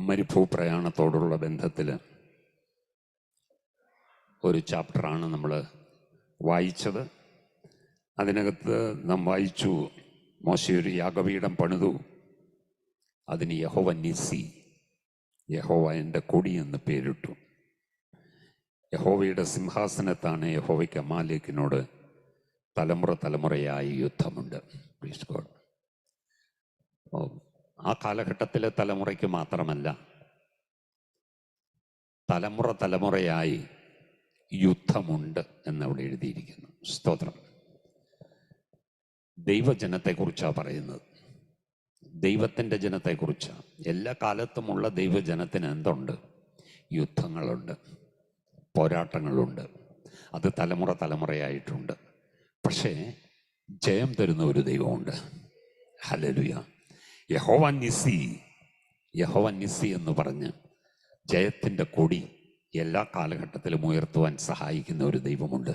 മരുഭൂപ്രയാണത്തോടുള്ള ബന്ധത്തിൽ ഒരു ചാപ്റ്ററാണ് നമ്മൾ വായിച്ചത്. അതിനകത്ത് നാം വായിച്ചു, മോശെ ഒരു യാഗപീഠം പണിതു, അതിന് യഹോവ നിസി, യഹോവ എൻ്റെ കൊടി എന്ന് പേരിട്ടു. യഹോവയുടെ സിംഹാസനത്താണ് യഹോവയ്ക്ക് അമാലേക്കിനോട് തലമുറ തലമുറയായി യുദ്ധമുണ്ട്. Please God. ആ കാലഘട്ടത്തിലെ തലമുറയ്ക്ക് മാത്രമല്ല, തലമുറ തലമുറയായി യുദ്ധമുണ്ട് എന്നവിടെ എഴുതിയിരിക്കുന്നു. സ്തോത്രം. ദൈവജനത്തെക്കുറിച്ചാണ് പറയുന്നത്, ദൈവത്തിൻ്റെ ജനത്തെക്കുറിച്ചാണ്. എല്ലാ കാലത്തുമുള്ള ദൈവജനത്തിന് എന്തുണ്ട്? യുദ്ധങ്ങളുണ്ട്, പോരാട്ടങ്ങളുണ്ട്. അത് തലമുറ തലമുറയായിട്ടുണ്ട്. പക്ഷേ ജയം തരുന്ന ഒരു ദൈവമുണ്ട്. ഹല്ലേലൂയ. യഹോവ നിസി, യഹോവ നിസി എന്ന് പറഞ്ഞ് ജയത്തിൻ്റെ കൊടി എല്ലാ കാലഘട്ടത്തിലും ഉയർത്തുവാൻ സഹായിക്കുന്ന ഒരു ദൈവമുണ്ട്.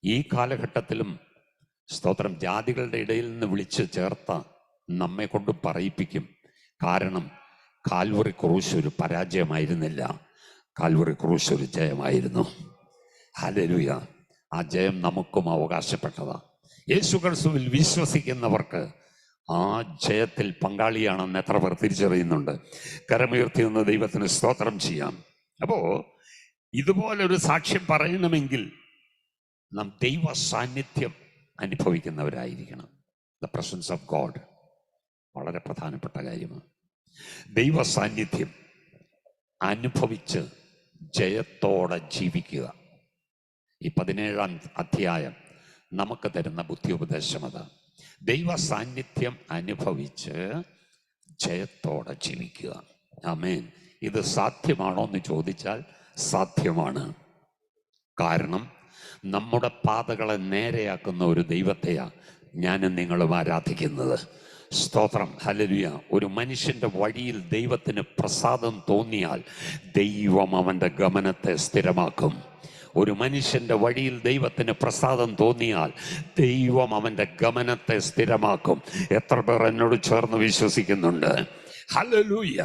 ഈ കാലഘട്ടത്തിലും സ്തോത്രം, ജാതികളുടെ ഇടയിൽ നിന്ന് വിളിച്ച് ചേർത്ത നമ്മെ കൊണ്ട് പറയിപ്പിക്കും. കാരണം കാൽവറി ക്രൂശ് ഒരു പരാജയമായിരുന്നില്ല, കാൽവറി ക്രൂശ് ഒരു ജയമായിരുന്നു. ഹല്ലേലൂയ. ആ ജയം നമുക്കും അവകാശപ്പെട്ടതാണ്. യേശു ക്രിസ്തുവിൽ വിശ്വസിക്കുന്നവർക്ക് ആ ജയത്തിൽ പങ്കാളിയാണെന്ന് എത്ര പേർ തിരിച്ചറിയുന്നുണ്ട്? കരമുയർത്തി നിന്ന് ദൈവത്തിന് സ്തോത്രം ചെയ്യാം. അപ്പോൾ ഇതുപോലൊരു സാക്ഷ്യം പറയണമെങ്കിൽ നാം ദൈവ സാന്നിധ്യം അനുഭവിക്കുന്നവരായിരിക്കണം. ദ പ്രസൻസ് ഓഫ് ഗോഡ് വളരെ പ്രധാനപ്പെട്ട കാര്യമാണ്. ദൈവ സാന്നിധ്യം അനുഭവിച്ച് ജയത്തോടെ ജീവിക്കുക. ഈ 17-ാം അധ്യായം നമുക്ക് തരുന്ന ബുദ്ധിയുപദേശം അതാണ്. ദൈവ സാന്നിധ്യം അനുഭവിച്ച് ജയത്തോടെ ജീവിക്കുക. ആമേൻ. ഇത് സാധ്യമാണോ എന്ന് ചോദിച്ചാൽ സാധ്യമാണ്. കാരണം നമ്മുടെ പാതകളെ നേരെയാക്കുന്ന ഒരു ദൈവത്തെയാണ് ഞാനും നിങ്ങളും ആരാധിക്കുന്നത്. സ്തോത്രം. ഹല്ലേലൂയ. ഒരു മനുഷ്യൻ്റെ വഴിയിൽ ദൈവത്തിന് പ്രസാദം തോന്നിയാൽ ദൈവം അവൻ്റെ ഗമനത്തെ സ്ഥിരമാക്കും. ഒരു മനുഷ്യൻ്റെ വഴിയിൽ ദൈവത്തിന് പ്രസാദം തോന്നിയാൽ ദൈവം അവൻ്റെ ഗമനത്തെ സ്ഥിരമാക്കും. എത്ര പേർ എന്നോട് ചേർന്ന് വിശ്വസിക്കുന്നുണ്ട്? ഹല്ലേലൂയ.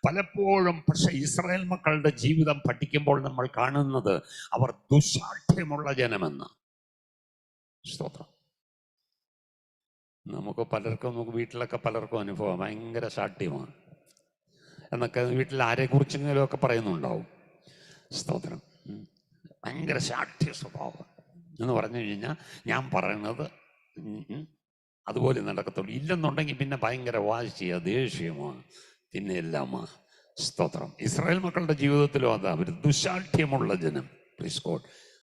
പലപ്പോഴും പക്ഷെ ഇസ്രായേൽ മക്കളുടെ ജീവിതം പഠിക്കുമ്പോൾ നമ്മൾ കാണുന്നത് അവർ ദുശാഠ്യമുള്ള ജനമെന്ന്. സ്തോത്രം. നമുക്ക് വീട്ടിലൊക്കെ പലർക്കും അനുഭവം ഭയങ്കര ശാഠ്യമാണ് എന്നൊക്കെ വീട്ടിൽ ആരെക്കുറിച്ചെങ്കിലും ഒക്കെ പറയുന്നുണ്ടാവും. സ്തോത്രം. ഭയങ്കര ശാഠ്യ സ്വഭാവം എന്ന് പറഞ്ഞു കഴിഞ്ഞാൽ ഞാൻ പറയുന്നത് അതുപോലെ നടക്കത്തുള്ളൂ. ഇല്ലെന്നുണ്ടെങ്കിൽ പിന്നെ ഭയങ്കര വാശിയാണ്, ദേഷ്യമാണ്, പിന്നെ എല്ലാമാ. സ്തോത്രം. ഇസ്രായേൽ മക്കളുടെ ജീവിതത്തിലും അതാ, അവർ ദുശാഠ്യമുള്ള ജനം. Please God.